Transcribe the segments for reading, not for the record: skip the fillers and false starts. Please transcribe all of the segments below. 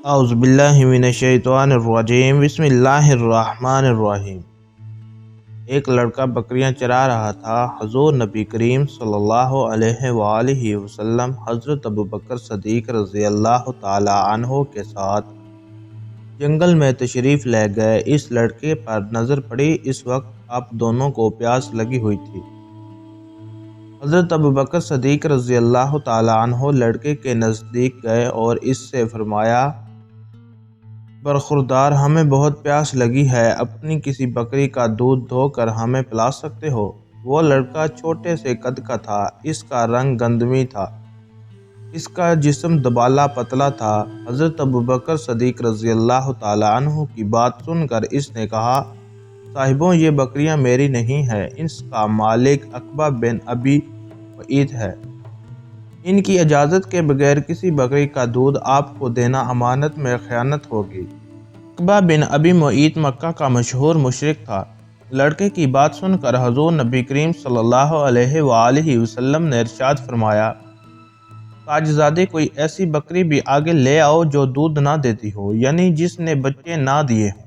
اعوذ باللہ من الشیطان الرجیم بسم اللہ الرحمن الرحیم۔ ایک لڑکا بکریاں چرا رہا تھا۔ حضور نبی کریم صلی اللہ علیہ وآلہ وسلم حضرت ابوبکر صدیق رضی اللہ تعالی عنہ کے ساتھ جنگل میں تشریف لے گئے۔ اس لڑکے پر نظر پڑی۔ اس وقت آپ دونوں کو پیاس لگی ہوئی تھی۔ حضرت ابوبکر صدیق رضی اللہ تعالی عنہ لڑکے کے نزدیک گئے اور اس سے فرمایا، برخوردار، ہمیں بہت پیاس لگی ہے، اپنی کسی بکری کا دودھ دھو کر ہمیں پلا سکتے ہو؟ وہ لڑکا چھوٹے سے قد کا تھا، اس کا رنگ گندمی تھا، اس کا جسم دبالا پتلا تھا۔ حضرت ابوبکر صدیق رضی اللہ تعالی عنہ کی بات سن کر اس نے کہا، صاحبوں، یہ بکریاں میری نہیں ہیں، اس کا مالک عقبہ بن ابی معیط ہے۔ ان کی اجازت کے بغیر کسی بکری کا دودھ آپ کو دینا امانت میں خیانت ہوگی۔ عقبہ بن ابی معیط مکہ کا مشہور مشرک تھا۔ لڑکے کی بات سن کر حضور نبی کریم صلی اللہ علیہ وآلہ وسلم نے ارشاد فرمایا، تاجزادے، کوئی ایسی بکری بھی آگے لے آؤ جو دودھ نہ دیتی ہو، یعنی جس نے بچے نہ دیے ہوں۔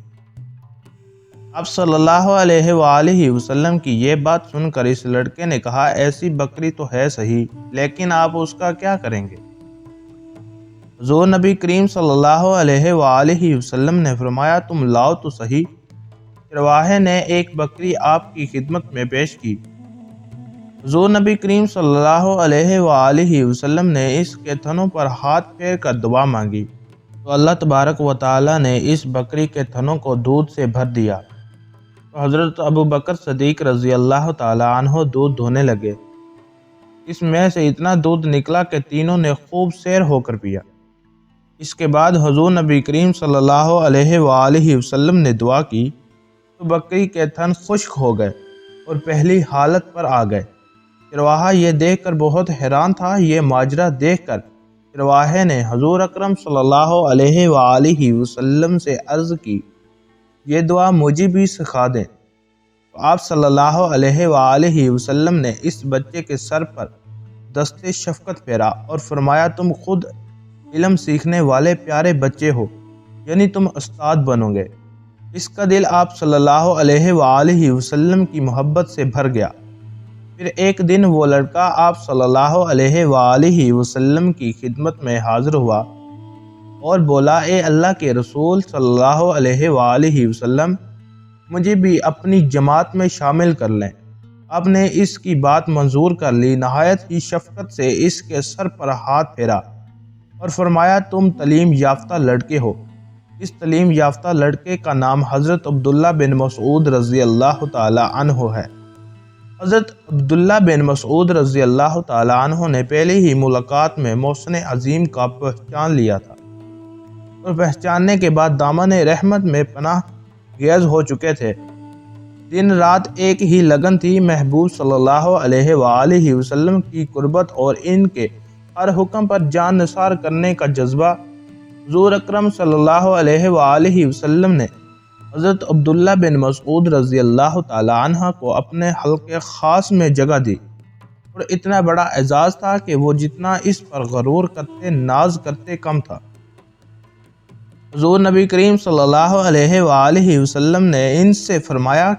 آپ صلی اللہ علیہ وآلہ وسلم کی یہ بات سن کر اس لڑکے نے کہا، ایسی بکری تو ہے صحیح، لیکن آپ اس کا کیا کریں گے؟ حضور نبی کریم صلی اللہ علیہ وآلہ وسلم نے فرمایا، تم لاؤ تو صحیح۔ چرواہے نے ایک بکری آپ کی خدمت میں پیش کی۔ حضور نبی کریم صلی اللہ علیہ وآلہ وسلم نے اس کے تھنوں پر ہاتھ پھیر کر دعا مانگی تو اللہ تبارک و تعالی نے اس بکری کے تھنوں کو دودھ سے بھر دیا۔ تو حضرت ابوبکر صدیق رضی اللہ تعالی عنہ دودھ دھونے لگے۔ اس میں سے اتنا دودھ نکلا کہ تینوں نے خوب سیر ہو کر پیا۔ اس کے بعد حضور نبی کریم صلی اللہ علیہ وآلہ وسلم نے دعا کی تو بکری کے تھن خشک ہو گئے اور پہلی حالت پر آ گئے۔ چرواہا یہ دیکھ کر بہت حیران تھا۔ یہ ماجرا دیکھ کر چرواہے نے حضور اکرم صلی اللہ علیہ وآلہ وسلم سے عرض کی، یہ دعا مجھے بھی سکھا دیں۔ تو آپ صلی اللہ علیہ وآلہ وسلم نے اس بچے کے سر پر دست شفقت پھیرا اور فرمایا، تم خود علم سیکھنے والے پیارے بچے ہو، یعنی تم استاد بنو گے۔ اس کا دل آپ صلی اللہ علیہ وآلہ وسلم کی محبت سے بھر گیا۔ پھر ایک دن وہ لڑکا آپ صلی اللہ علیہ وآلہ وسلم کی خدمت میں حاضر ہوا اور بولا، اے اللہ کے رسول صلی اللہ علیہ وآلہ وسلم، مجھے بھی اپنی جماعت میں شامل کر لیں۔ آپ نے اس کی بات منظور کر لی، نہایت ہی شفقت سے اس کے سر پر ہاتھ پھیرا اور فرمایا، تم تعلیم یافتہ لڑکے ہو۔ اس تعلیم یافتہ لڑکے کا نام حضرت عبداللہ بن مسعود رضی اللہ تعالی عنہ ہے۔ حضرت عبداللہ بن مسعود رضی اللہ تعالی عنہ نے پہلی ہی ملاقات میں محسن عظیم کا پہچان لیا تھا اور پہچاننے کے بعد دامن رحمت میں پناہ گیز ہو چکے تھے۔ دن رات ایک ہی لگن تھی۔ محبوب صلی اللہ علیہ وآلہ وسلم کی قربت اور ان کے ہر حکم پر جان نثار کرنے کا جذبہ۔ حضور اکرم صلی اللہ علیہ وآلہ وسلم نے حضرت عبداللہ بن مسعود رضی اللہ تعالی عنہ کو اپنے حلقے خاص میں جگہ دی اور اتنا بڑا اعزاز تھا کہ وہ جتنا اس پر غرور کرتے، ناز کرتے، کم تھا۔ حضور نبی کریم صلی اللہ علیہ وآلہ وسلم نے ان سے فرمایا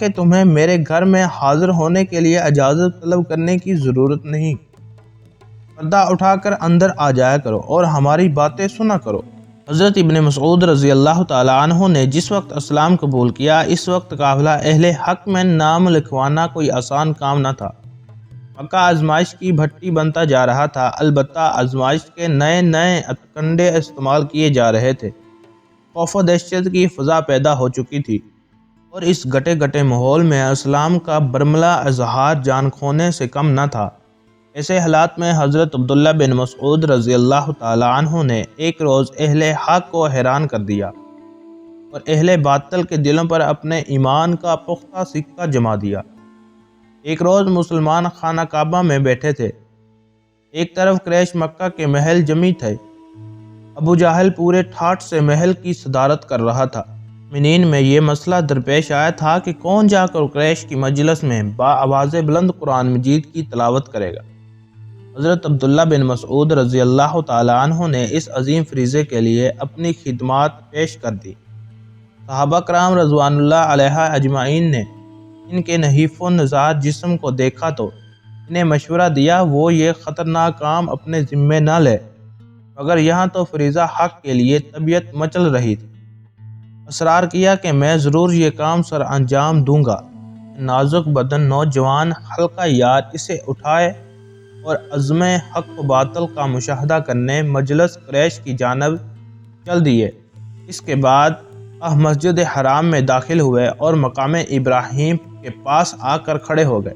کہ تمہیں میرے گھر میں حاضر ہونے کے لیے اجازت طلب کرنے کی ضرورت نہیں، پردہ اٹھا کر اندر آ جایا کرو اور ہماری باتیں سنا کرو۔ حضرت ابن مسعود رضی اللہ تعالی عنہ نے جس وقت اسلام قبول کیا، اس وقت قافلہ اہل حق میں نام لکھوانا کوئی آسان کام نہ تھا۔ مکہ آزمائش کی بھٹی بنتا جا رہا تھا، البتہ آزمائش کے نئے نئے کنڈے استعمال کیے جا رہے تھے۔ خوف و دہشت کی فضا پیدا ہو چکی تھی اور اس گٹے گٹے ماحول میں اسلام کا برملا اظہار جان کھونے سے کم نہ تھا۔ ایسے حالات میں حضرت عبداللہ بن مسعود رضی اللہ تعالی عنہ نے ایک روز اہل حق کو حیران کر دیا اور اہل باطل کے دلوں پر اپنے ایمان کا پختہ سکہ جما دیا۔ ایک روز مسلمان خانہ کعبہ میں بیٹھے تھے۔ ایک طرف قریش مکہ کے محل جمی تھے۔ ابو جہل پورے ٹھاٹ سے محل کی صدارت کر رہا تھا۔ مومنین میں یہ مسئلہ درپیش آیا تھا کہ کون جا کر قریش کی مجلس میں با آواز بلند قرآن مجید کی تلاوت کرے گا۔ حضرت عبداللہ بن مسعود رضی اللہ تعالیٰ عنہ نے اس عظیم فریضے کے لیے اپنی خدمات پیش کر دی۔ صحابہ کرام رضوان اللہ علیہ اجمعین نے ان کے نحیف و نژاد جسم کو دیکھا تو انہیں مشورہ دیا وہ یہ خطرناک کام اپنے ذمے نہ لے، مگر یہاں تو فریضہ حق کے لیے طبیعت مچل رہی تھی۔ اصرار کیا کہ میں ضرور یہ کام سر انجام دوں گا۔ نازک بدن نوجوان حلقہ یار اسے اٹھائے اور عزم حق و باطل کا مشاہدہ کرنے مجلس قریش کی جانب چل دیے۔ اس کے بعد مسجد حرام میں داخل ہوئے اور مقام ابراہیم کے پاس آ کر کھڑے ہو گئے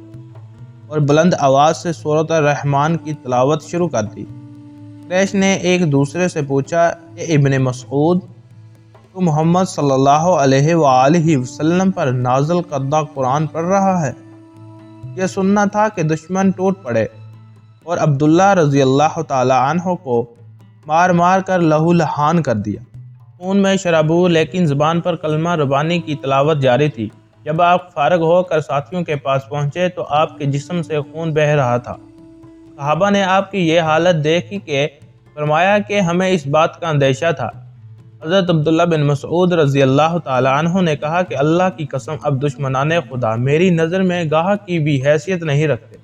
اور بلند آواز سے سورۃ الرحمن کی تلاوت شروع کر دی۔ قریش نے ایک دوسرے سے پوچھا، اے ابن مسعود، تو محمد صلی اللہ علیہ وآلہ وسلم پر نازل کردہ قرآن پڑھ رہا ہے؟ یہ سننا تھا کہ دشمن ٹوٹ پڑے اور عبداللہ رضی اللہ تعالی عنہ کو مار مار کر لہو لہان کر دیا۔ خون میں شرابور لیکن زبان پر کلمہ ربانی کی تلاوت جاری تھی۔ جب آپ فارغ ہو کر ساتھیوں کے پاس پہنچے تو آپ کے جسم سے خون بہہ رہا تھا۔ صحابہ نے آپ کی یہ حالت دیکھی کہ فرمایا کہ ہمیں اس بات کا اندیشہ تھا۔ حضرت عبداللہ بن مسعود رضی اللہ تعالی عنہ نے کہا کہ اللہ کی قسم اب دشمنان خدا میری نظر میں گاہ کی بھی حیثیت نہیں رکھتے۔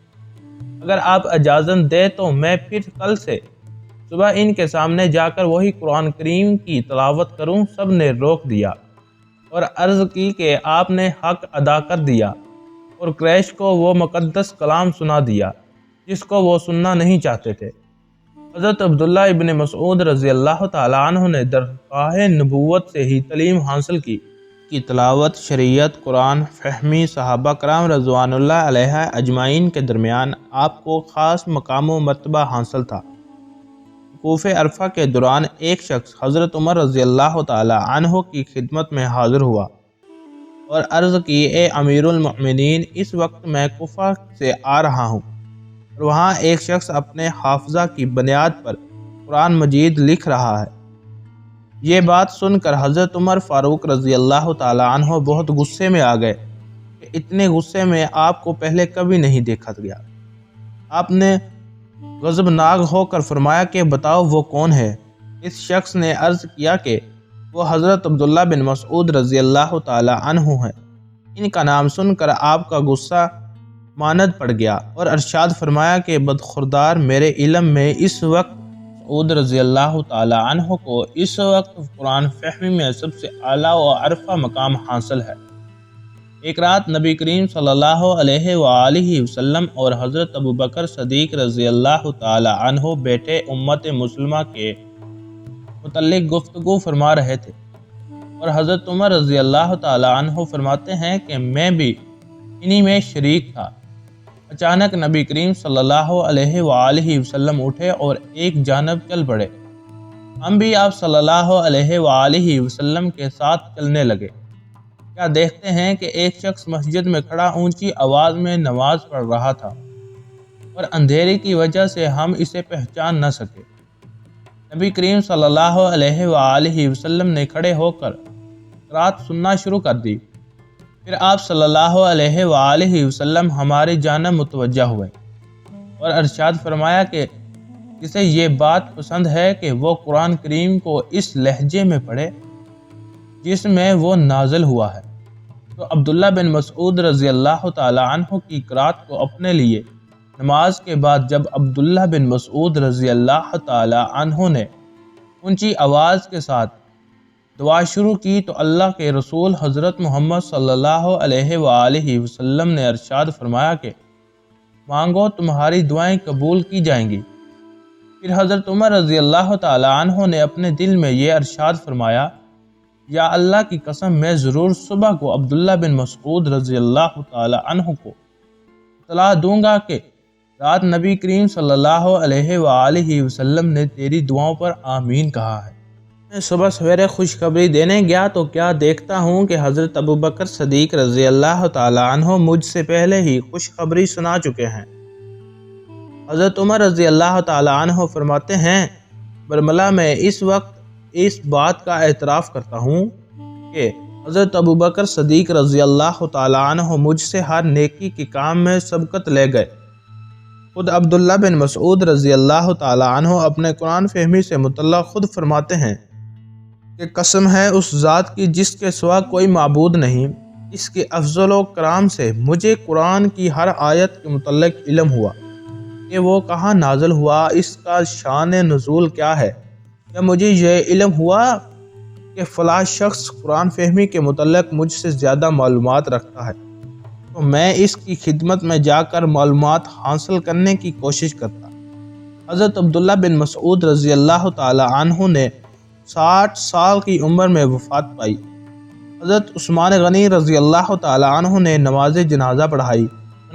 اگر آپ اجازت دیں تو میں پھر کل سے صبح ان کے سامنے جا کر وہی قرآن کریم کی تلاوت کروں۔ سب نے روک دیا اور عرض کی کہ آپ نے حق ادا کر دیا اور قریش کو وہ مقدس کلام سنا دیا جس کو وہ سننا نہیں چاہتے تھے۔ حضرت عبداللہ ابن مسعود رضی اللہ تعالیٰ عنہ نے درگاہ نبوت سے ہی تعلیم حاصل کی تلاوت، شریعت، قرآن فہمی صحابہ کرام رضوان اللہ علیہ اجمعین کے درمیان آپ کو خاص مقام و مرتبہ حاصل تھا۔ وقوف عرفہ کے دوران ایک شخص حضرت عمر رضی اللہ تعالی عنہ کی خدمت میں حاضر ہوا اور عرض کی، اے امیر المؤمنین، اس وقت میں کوفہ سے آ رہا ہوں اور وہاں ایک شخص اپنے حافظہ کی بنیاد پر قرآن مجید لکھ رہا ہے۔ یہ بات سن کر حضرت عمر فاروق رضی اللہ تعالی عنہ بہت غصے میں آ گئے کہ اتنے غصے میں آپ کو پہلے کبھی نہیں دیکھا گیا۔ آپ نے غضبناک ہو کر فرمایا کہ بتاؤ وہ کون ہے؟ اس شخص نے عرض کیا کہ وہ حضرت عبداللہ بن مسعود رضی اللہ تعالی عنہ ہے۔ ان کا نام سن کر آپ کا غصہ ماند پڑ گیا اور ارشاد فرمایا کہ بدخردار، میرے علم میں اس وقت مسعود رضی اللہ تعالی عنہ کو اس وقت قرآن فہمی میں سب سے اعلیٰ و عرفہ مقام حاصل ہے۔ ایک رات نبی کریم صلی اللہ علیہ وآلہ وسلم اور حضرت ابوبکر صدیق رضی اللہ تعالی عنہ بیٹے امت مسلمہ کے متعلق گفتگو فرما رہے تھے اور حضرت عمر رضی اللہ تعالی عنہ فرماتے ہیں کہ میں بھی انہی میں شریک تھا۔ اچانک نبی کریم صلی اللہ علیہ وآلہ وسلم اٹھے اور ایک جانب چل پڑے۔ ہم بھی آپ صلی اللہ علیہ وآلہ وسلم کے ساتھ چلنے لگے۔ کیا دیکھتے ہیں کہ ایک شخص مسجد میں کھڑا اونچی آواز میں نماز پڑھ رہا تھا اور اندھیرے کی وجہ سے ہم اسے پہچان نہ سکے۔ نبی کریم صلی اللہ علیہ وآلہ وسلم نے کھڑے ہو کر قرات سننا شروع کر دی۔ پھر آپ صلی اللہ علیہ وآلہ وسلم ہماری جانب متوجہ ہوئے اور ارشاد فرمایا کہ جسے یہ بات پسند ہے کہ وہ قرآن کریم کو اس لہجے میں پڑھے جس میں وہ نازل ہوا ہے۔ تو عبداللہ بن مسعود رضی اللہ تعالی عنہ کی قرات کو اپنے لیے نماز کے بعد جب عبداللہ بن مسعود رضی اللہ تعالی عنہ نے اونچی آواز کے ساتھ دعا شروع کی تو اللہ کے رسول حضرت محمد صلی اللہ علیہ وآلہ وسلم نے ارشاد فرمایا کہ مانگو تمہاری دعائیں قبول کی جائیں گی۔ پھر حضرت عمر رضی اللہ تعالی عنہ نے اپنے دل میں یہ ارشاد فرمایا، یا اللہ کی قسم میں ضرور صبح کو عبداللہ بن مسعود رضی اللہ تعالی عنہ کو اطلاع دوں گا کہ رات نبی کریم صلی اللہ علیہ وآلہ وسلم نے تیری دعاؤں پر آمین کہا ہے۔ میں صبح سویرے خوشخبری دینے گیا تو کیا دیکھتا ہوں کہ حضرت ابوبکر صدیق رضی اللہ تعالی عنہ مجھ سے پہلے ہی خوشخبری سنا چکے ہیں۔ حضرت عمر رضی اللہ تعالی عنہ فرماتے ہیں، برملا میں اس وقت اس بات کا اعتراف کرتا ہوں کہ حضرت ابوبکر صدیق رضی اللہ تعالی عنہ مجھ سے ہر نیکی کے کام میں سبقت لے گئے خود عبداللہ بن مسعود رضی اللہ تعالی عنہ اپنے قرآن فہمی سے متعلق خود فرماتے ہیں کہ قسم ہے اس ذات کی جس کے سوا کوئی معبود نہیں، اس کے افضل و کرام سے مجھے قرآن کی ہر آیت کے متعلق علم ہوا کہ وہ کہاں نازل ہوا، اس کا شان نزول کیا ہے، یا مجھے یہ علم ہوا کہ فلاں شخص قرآن فہمی کے متعلق مجھ سے زیادہ معلومات رکھتا ہے، تو میں اس کی خدمت میں جا کر معلومات حاصل کرنے کی کوشش کرتا۔ حضرت عبداللہ بن مسعود رضی اللہ تعالی عنہ نے 60 سال کی عمر میں وفات پائی۔ حضرت عثمان غنی رضی اللہ تعالی عنہ نے نماز جنازہ پڑھائی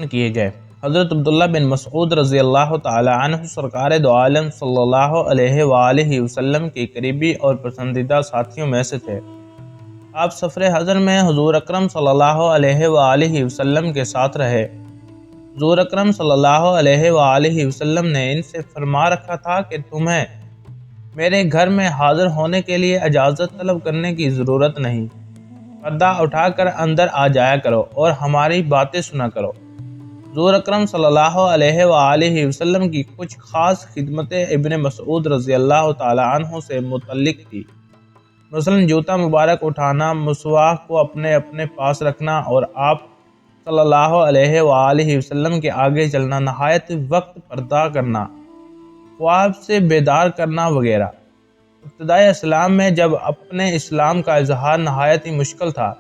کیے گئے۔ حضرت عبداللہ بن مسعود رضی اللہ تعالی عنہ سرکار دو عالم صلی اللہ علیہ وآلہ وسلم کے قریبی اور پسندیدہ ساتھیوں میں سے تھے۔ آپ سفر حضر میں حضور اکرم صلی اللہ علیہ وآلہ وسلم کے ساتھ رہے۔ حضور اکرم صلی اللہ علیہ وآلہ وسلم نے ان سے فرما رکھا تھا کہ تمہیں میرے گھر میں حاضر ہونے کے لیے اجازت طلب کرنے کی ضرورت نہیں، پردہ اٹھا کر اندر آ جایا کرو اور ہماری باتیں سنا کرو۔ حضور اکرم صلی اللہ علیہ وآلہ وسلم کی کچھ خاص خدمتیں ابن مسعود رضی اللہ تعالی عنہ سے متعلق تھی، مثلاً جوتا مبارک اٹھانا، مسواک کو اپنے پاس رکھنا اور آپ صلی اللہ علیہ وآلہ وسلم کے آگے چلنا، نہایت وقت پردہ کرنا، خواب سے بیدار کرنا وغیرہ۔ ابتدائے اسلام میں جب اپنے اسلام کا اظہار نہایت ہی مشکل تھا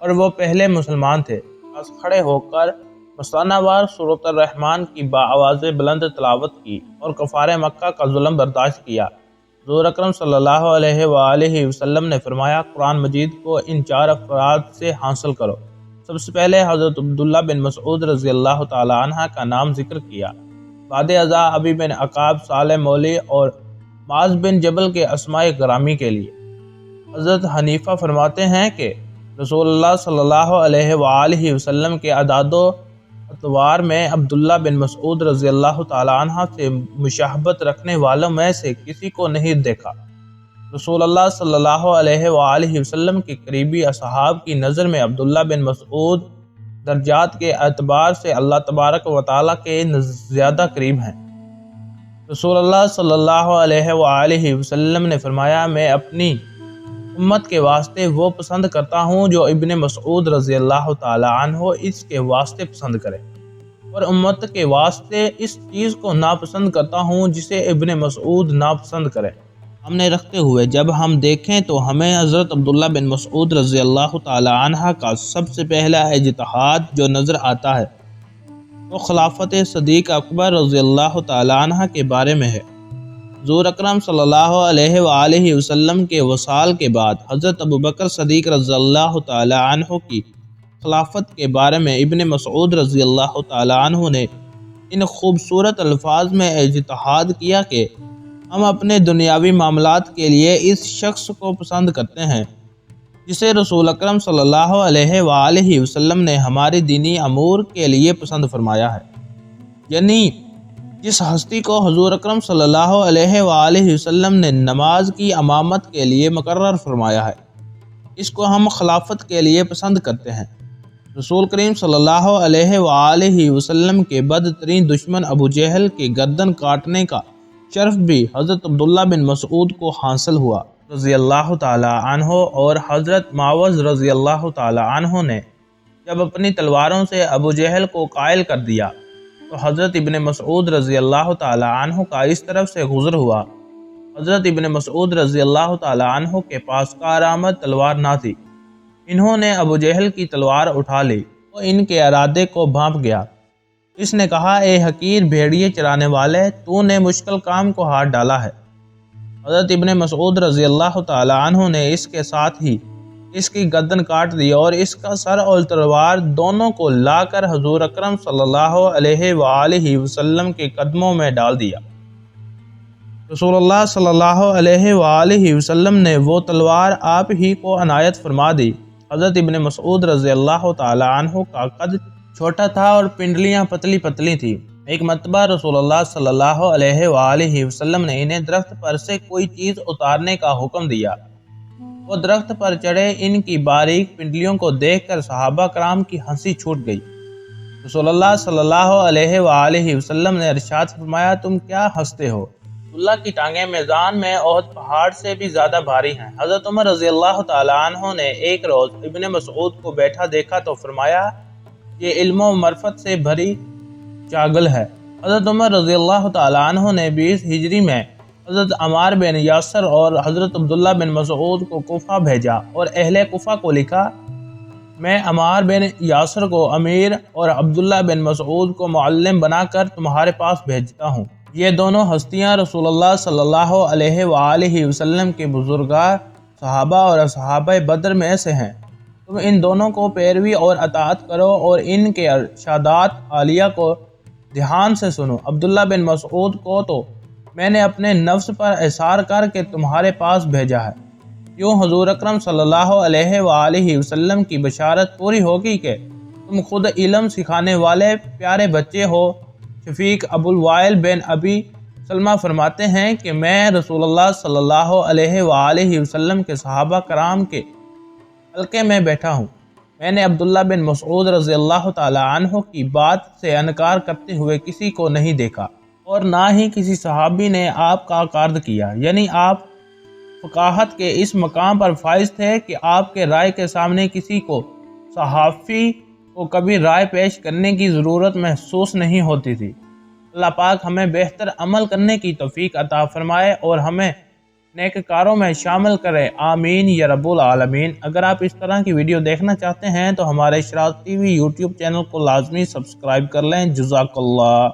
اور وہ پہلے مسلمان تھے، پاس کھڑے ہو کر مستانہ وار سورۃ الرحمن کی بآواز بلند تلاوت کی اور کفار مکہ کا ظلم برداشت کیا۔ حضور اکرم صلی اللہ علیہ وآلہ وسلم نے فرمایا، قرآن مجید کو ان 4 افراد سے حاصل کرو۔ سب سے پہلے حضرت عبداللہ بن مسعود رضی اللہ تعالی عنہ کا نام ذکر کیا، بعد ازاں ابی بن عقاب، صالح مولی اور معاذ بن جبل کے اسماء گرامی کے لیے۔ حضرت حنیفہ فرماتے ہیں کہ رسول اللہ صلی اللہ علیہ وآلہ وسلم کے اعداد و اطوار میں عبداللہ بن مسعود رضی اللہ تعالی عنہ سے مشابہت رکھنے والوں میں سے کسی کو نہیں دیکھا۔ رسول اللہ صلی اللہ علیہ وآلہ وسلم کے قریبی اصحاب کی نظر میں عبداللہ بن مسعود درجات کے اعتبار سے اللہ تبارک و تعالیٰ کے زیادہ قریب ہیں۔ رسول اللہ صلی اللہ علیہ وآلہ وسلم نے فرمایا، میں اپنی امت کے واسطے وہ پسند کرتا ہوں جو ابن مسعود رضی اللہ تعالی عنہ اس کے واسطے پسند کرے، اور امت کے واسطے اس چیز کو ناپسند کرتا ہوں جسے ابن مسعود ناپسند کرے۔ ہم نے رکھتے ہوئے جب ہم دیکھیں تو ہمیں حضرت عبداللہ بن مسعود رضی اللہ تعالی عنہ کا سب سے پہلا اجتہاد جو نظر آتا ہے وہ خلافت صدیق اکبر رضی اللہ تعالی عنہ کے بارے میں ہے۔ حضور اکرم صلی اللہ علیہ وآلہ وسلم کے وصال کے بعد حضرت ابوبکر صدیق رضی اللہ تعالی عنہ کی خلافت کے بارے میں ابن مسعود رضی اللہ تعالی عنہ نے ان خوبصورت الفاظ میں اجتہاد کیا کہ ہم اپنے دنیاوی معاملات کے لیے اس شخص کو پسند کرتے ہیں جسے رسول اکرم صلی اللہ علیہ وآلہ وسلم نے ہماری دینی امور کے لیے پسند فرمایا ہے، یعنی جس ہستی کو حضور اکرم صلی اللہ علیہ وآلہ وسلم نے نماز کی امامت کے لیے مقرر فرمایا ہے، اس کو ہم خلافت کے لیے پسند کرتے ہیں۔ رسول کریم صلی اللہ علیہ وآلہ وسلم کے بدترین دشمن ابو جہل کے گردن کاٹنے کا شرف بھی حضرت عبداللہ بن مسعود کو حاصل ہوا رضی اللہ تعالی عنہ، اور حضرت معوذ رضی اللہ تعالی عنہ نے جب اپنی تلواروں سے ابو جہل کو قائل کر دیا تو حضرت ابن مسعود رضی اللہ تعالی عنہ کا اس طرف سے گزر ہوا۔ حضرت ابن مسعود رضی اللہ تعالی عنہ کے پاس کارآمد تلوار نہ تھی، انہوں نے ابو جہل کی تلوار اٹھا لی، وہ ان کے ارادے کو بھانپ گیا۔ اس نے کہا، اے حقیر بھیڑیے چرانے والے، تو نے مشکل کام کو ہاتھ ڈالا ہے۔ حضرت ابن مسعود رضی اللہ تعالی عنہ نے اس کے ساتھ ہی اس کی گردن کاٹ دی اور اس کا سر اور تلوار دونوں کو لا کر حضور اکرم صلی اللہ علیہ وآلہ وسلم کے قدموں میں ڈال دیا۔ رسول اللہ صلی اللہ علیہ وآلہ وسلم نے وہ تلوار آپ ہی کو عنایت فرما دی۔ حضرت ابن مسعود رضی اللہ تعالی عنہ کا قد چھوٹا تھا اور پنڈلیاں پتلی پتلی تھی۔ ایک مرتبہ رسول اللہ صلی اللہ علیہ وآلہ وسلم نے انہیں درخت پر سے کوئی چیز اتارنے کا حکم دیا۔ وہ درخت پر چڑھے، ان کی باریک پنڈلیوں کو دیکھ کر صحابہ کرام کی ہنسی چھوٹ گئی۔ رسول اللہ صلی اللہ علیہ وآلہ وسلم نے ارشاد فرمایا تم کیا ہنستے ہو؟ اللہ کی ٹانگیں میزان میں احد پہاڑ سے بھی زیادہ بھاری ہیں۔ حضرت عمر رضی اللہ تعالیٰ عنہ نے ایک روز ابن مسعود کو بیٹھا دیکھا تو فرمایا یہ علم و معرفت سے بھری چاگل ہے۔ حضرت عمر رضی اللہ تعالیٰ عنہ نے 20 ہجری میں حضرت عمار بن یاسر اور حضرت عبداللہ بن مسعود کو کوفہ بھیجا اور اہل کوفہ کو لکھا میں عمار بن یاسر کو امیر اور عبداللہ بن مسعود کو معلم بنا کر تمہارے پاس بھیجتا ہوں۔ یہ دونوں ہستیاں رسول اللہ صلی اللہ علیہ وآلہ وسلم کے بزرگاں صحابہ اور اصحابہ بدر میں سے ہیں۔ تم ان دونوں کو پیروی اور اطاعت کرو اور ان کے ارشادات عالیہ کو دھیان سے سنو۔ عبداللہ بن مسعود کو تو میں نے اپنے نفس پر احصار کر کے تمہارے پاس بھیجا ہے۔ یوں حضور اکرم صلی اللہ علیہ وآلہ وسلم کی بشارت پوری ہوگی کہ تم خود علم سکھانے والے پیارے بچے ہو۔ شفیق ابو الوائل بن ابی سلمہ فرماتے ہیں کہ میں رسول اللہ صلی اللہ علیہ وآلہ وسلم کے صحابہ کرام کے حلقے میں بیٹھا ہوں۔ میں نے عبداللہ بن مسعود رضی اللہ تعالی عنہ کی بات سے انکار کرتے ہوئے کسی کو نہیں دیکھا اور نہ ہی کسی صحابی نے آپ کا عقارد کیا، یعنی آپ فقاہت کے اس مقام پر فائز تھے کہ آپ کے رائے کے سامنے کسی کو صحافی کو کبھی رائے پیش کرنے کی ضرورت محسوس نہیں ہوتی تھی۔ اللہ پاک ہمیں بہتر عمل کرنے کی توفیق عطا فرمائے اور ہمیں نیک کاروں میں شامل کرے، آمین یا رب العالمین۔ اگر آپ اس طرح کی ویڈیو دیکھنا چاہتے ہیں تو ہمارے اشراق ٹی وی یوٹیوب چینل کو لازمی سبسکرائب کر لیں۔ جزاک اللہ۔